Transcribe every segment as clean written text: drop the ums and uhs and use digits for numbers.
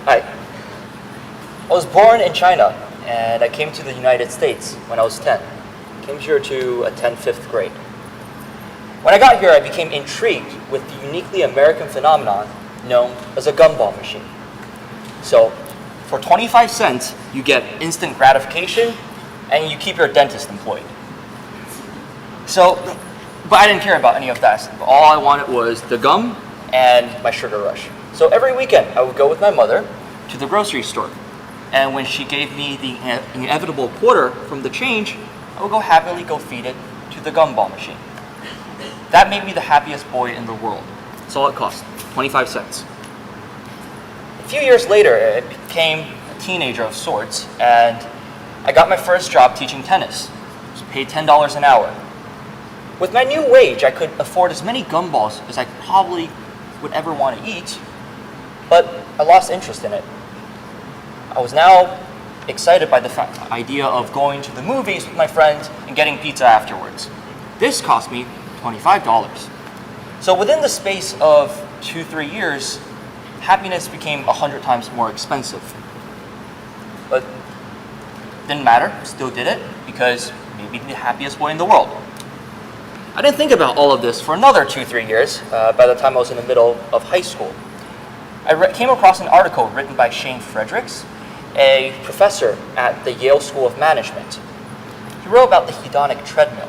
Hi. I was born in China, and I came to the United States when I was 10. I came here to attend 5th grade. When I got here, I became intrigued with the uniquely American phenomenon known as a gumball machine. So, for 25 cents, you get instant gratification, and you keep your dentist employed. But I didn't care about any of that. All I wanted was the gum and my sugar rush. So every weekend, I would go with my mother to the grocery store. And when she gave me the inevitable quarter from the change, I would happily go feed it to the gumball machine. That made me the happiest boy in the world. That's all it cost, 25 cents. A few years later, I became a teenager of sorts, and I got my first job teaching tennis. I was paid $10 an hour. With my new wage, I could afford as many gumballs as I probably would ever want to eat, but I lost interest in it. I was now excited by the idea of going to the movies with my friends and getting pizza afterwards. This cost me $25. So within the space of 2-3 years, happiness became 100 times more expensive. But didn't matter, still did it, because maybe the happiest boy in the world. I didn't think about all of this for another 2-3 years by the time I was in the middle of high school. I came across an article written by Shane Fredericks, a professor at the Yale School of Management. He wrote about the hedonic treadmill.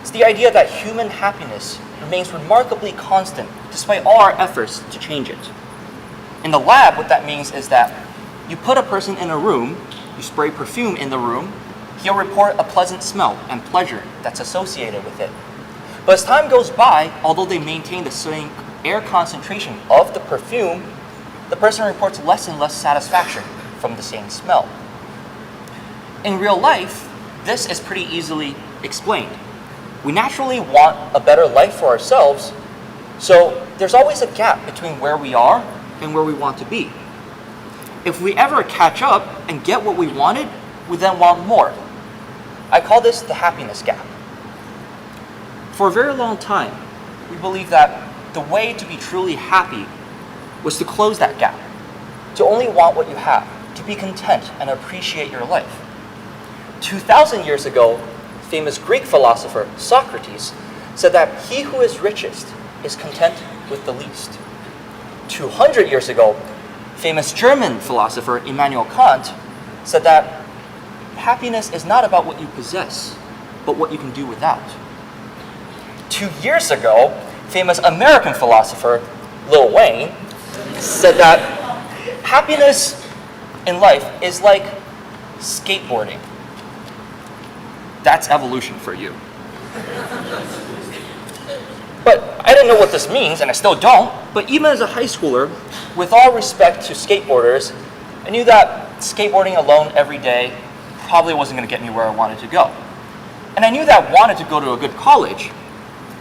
It's the idea that human happiness remains remarkably constant despite all our efforts to change it. In the lab, what that means is that you put a person in a room, you spray perfume in the room, he'll report a pleasant smell and pleasure that's associated with it. But as time goes by, although they maintain the same air concentration of the perfume, the person reports less and less satisfaction from the same smell. In real life, this is pretty easily explained. We naturally want a better life for ourselves, so there's always a gap between where we are and where we want to be. If we ever catch up and get what we wanted, we then want more. I call this the happiness gap. For a very long time, we believed that the way to be truly happy was to close that gap, to only want what you have, to be content and appreciate your life. 2,000 years ago, famous Greek philosopher Socrates said that he who is richest is content with the least. 200 years ago, famous German philosopher Immanuel Kant said that happiness is not about what you possess, but what you can do without. 2 years ago, famous American philosopher Lil Wayne said that happiness in life is like skateboarding. That's evolution for you. But I didn't know what this means, and I still don't, but even as a high schooler, with all respect to skateboarders, I knew that skateboarding alone every day probably wasn't going to get me where I wanted to go. And I knew that I wanted to go to a good college.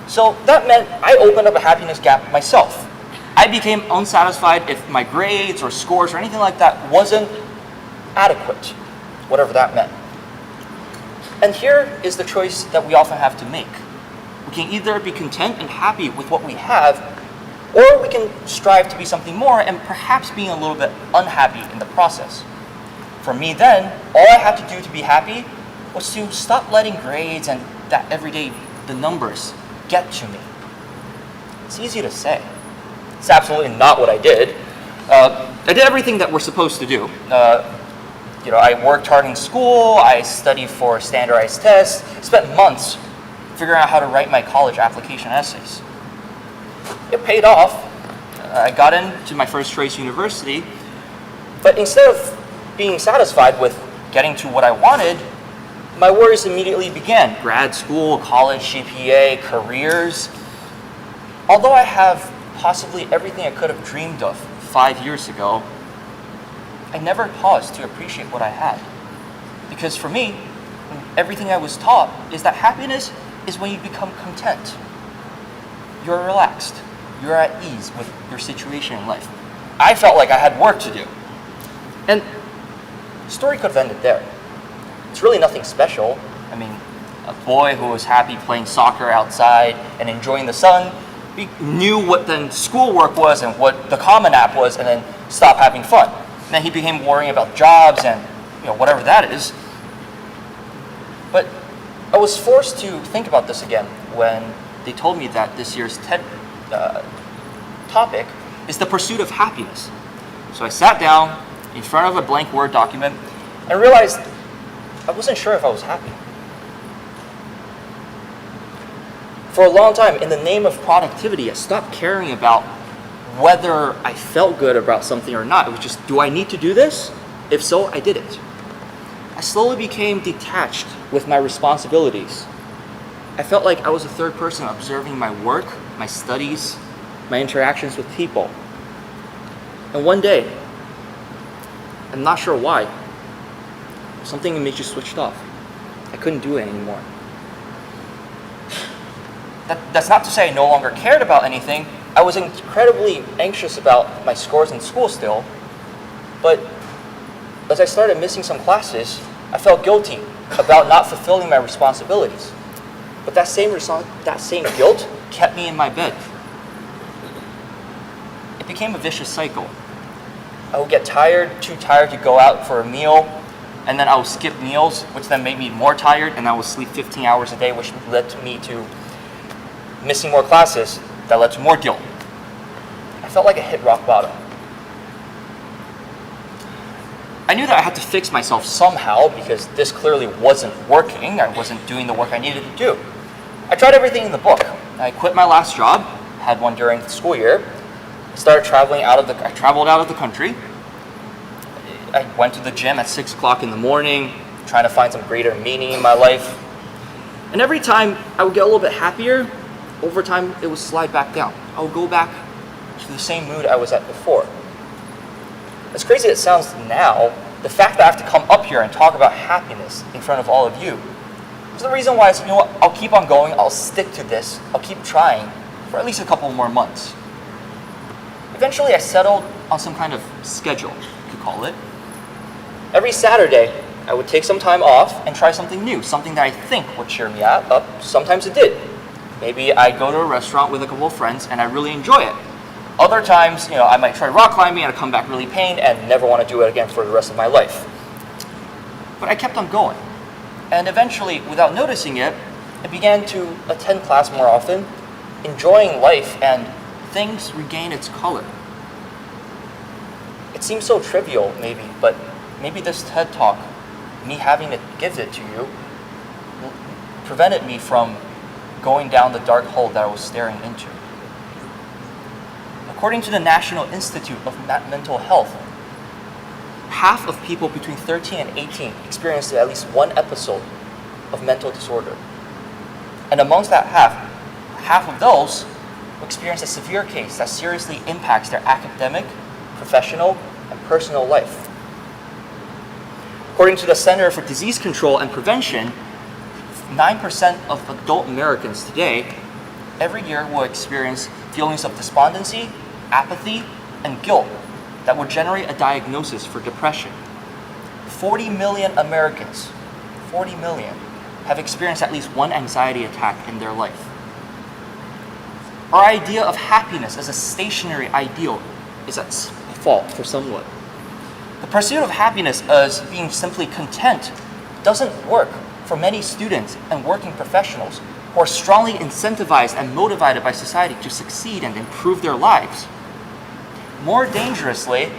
So that meant I opened up a happiness gap myself. I became unsatisfied if my grades or scores or anything like that wasn't adequate, whatever that meant. And here is the choice that we often have to make. We can either be content and happy with what we have, or we can strive to be something more and perhaps being a little bit unhappy in the process. For me then, all I had to do to be happy was to stop letting grades and that everyday, the numbers, get to me. It's easy to say. It's absolutely not what I did. I did everything that we're supposed to do. I worked hard in school, I studied for standardized tests, spent months figuring out how to write my college application essays. It paid off. I got into my first choice university, but instead of being satisfied with getting to what I wanted, my worries immediately began. Grad school, college GPA, careers. Although I have possibly everything I could have dreamed of 5 years ago, I never paused to appreciate what I had. Because for me, everything I was taught is that happiness is when you become content. You're relaxed. You're at ease with your situation in life. I felt like I had work to do. And the story could have ended there. It's really nothing special. I mean, a boy who was happy playing soccer outside and enjoying the sun knew what then schoolwork was and what the Common App was, and then stopped having fun. And then he became worrying about jobs and whatever that is. But I was forced to think about this again when they told me that this year's TED topic is the pursuit of happiness. So I sat down in front of a blank Word document and realized I wasn't sure if I was happy. For a long time, in the name of productivity, I stopped caring about whether I felt good about something or not. It was just, do I need to do this? If so, I did it. I slowly became detached with my responsibilities. I felt like I was a third person observing my work, my studies, my interactions with people. And one day, I'm not sure why, something in me just switched off. I couldn't do it anymore. That's not to say I no longer cared about anything. I was incredibly anxious about my scores in school still, but as I started missing some classes, I felt guilty about not fulfilling my responsibilities. But that same guilt kept me in my bed. It became a vicious cycle. I would get too tired to go out for a meal, and then I would skip meals, which then made me more tired, and I would sleep 15 hours a day, which led me to missing more classes. That led to more guilt. I felt like I hit rock bottom. I knew that I had to fix myself somehow because this clearly wasn't working. I wasn't doing the work I needed to do. I tried everything in the book. I quit my last job, had one during the school year. I traveled out of the country. I went to the gym at 6 o'clock in the morning, trying to find some greater meaning in my life. And every time I would get a little bit happier, over time it would slide back down. I would go back to the same mood I was at before. As crazy as it sounds now, the fact that I have to come up here and talk about happiness in front of all of you is the reason why I said, you know what, I'll keep on going, I'll stick to this, I'll keep trying for at least a couple more months. Eventually I settled on some kind of schedule, you could call it. Every Saturday, I would take some time off and try something new, something that I think would cheer me up. Sometimes it did. Maybe I'd go to a restaurant with a couple of friends and I really enjoy it. Other times, I might try rock climbing and I'd come back really pained and never want to do it again for the rest of my life. But I kept on going. And eventually, without noticing it, I began to attend class more often, enjoying life, and things regained its color. It seems so trivial, maybe, but maybe this TED Talk, me having to give it to you, prevented me from going down the dark hole that I was staring into. According to the National Institute of Mental Health, half of people between 13 and 18 experience at least one episode of mental disorder. And amongst that half of those experience a severe case that seriously impacts their academic, professional, and personal life. According to the Center for Disease Control and Prevention, 9% of adult Americans today every year will experience feelings of despondency, apathy, and guilt that would generate a diagnosis for depression. 40 million Americans, 40 million, have experienced at least one anxiety attack in their life. Our idea of happiness as a stationary ideal is at fault for somewhat. The pursuit of happiness as being simply content doesn't work for many students and working professionals who are strongly incentivized and motivated by society to succeed and improve their lives. More dangerously,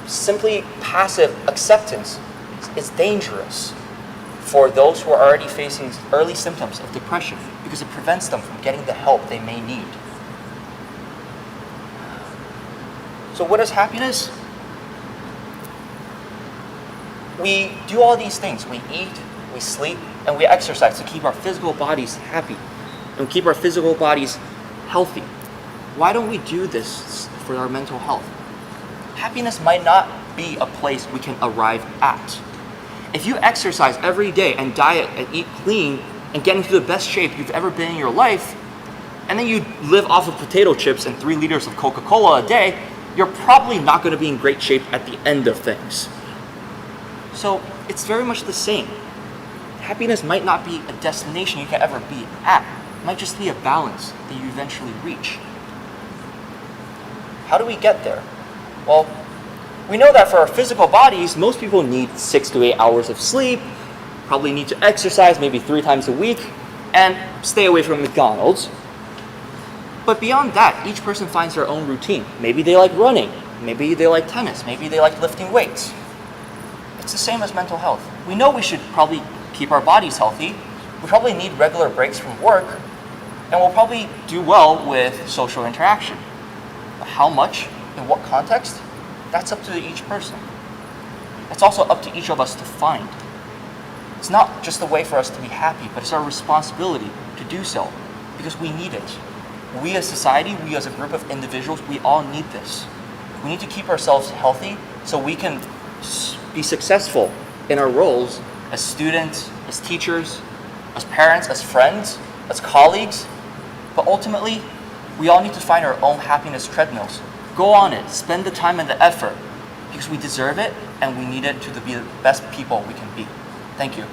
simply passive acceptance is dangerous for those who are already facing early symptoms of depression because it prevents them from getting the help they may need. So what is happiness? We do all these things. We eat, we sleep, and we exercise to keep our physical bodies happy and keep our physical bodies healthy. Why don't we do this for our mental health? Happiness might not be a place we can arrive at. If you exercise every day and diet and eat clean and get into the best shape you've ever been in your life, and then you live off of potato chips and 3 liters of Coca-Cola a day, you're probably not going to be in great shape at the end of things. So it's very much the same. Happiness might not be a destination you can ever be at, It might just be a balance that you eventually reach. How do we get there? Well, we know that for our physical bodies, most people need 6 to 8 hours of sleep, probably need to exercise maybe 3 times a week, and stay away from McDonald's. But beyond that, each person finds their own routine. Maybe they like running, maybe they like tennis, maybe they like lifting weights. It's the same as mental health. We know we should probably keep our bodies healthy. We probably need regular breaks from work, and we'll probably do well with social interaction. But how much, in what context, that's up to each person. It's also up to each of us to find. It's not just a way for us to be happy, but it's our responsibility to do so, because we need it. We as society, we as a group of individuals, we all need this. We need to keep ourselves healthy so we can be successful in our roles as students, as teachers, as parents, as friends, as colleagues. But ultimately, we all need to find our own happiness treadmills. Go on it, spend the time and the effort, because we deserve it and we need it to be the best people we can be. Thank you.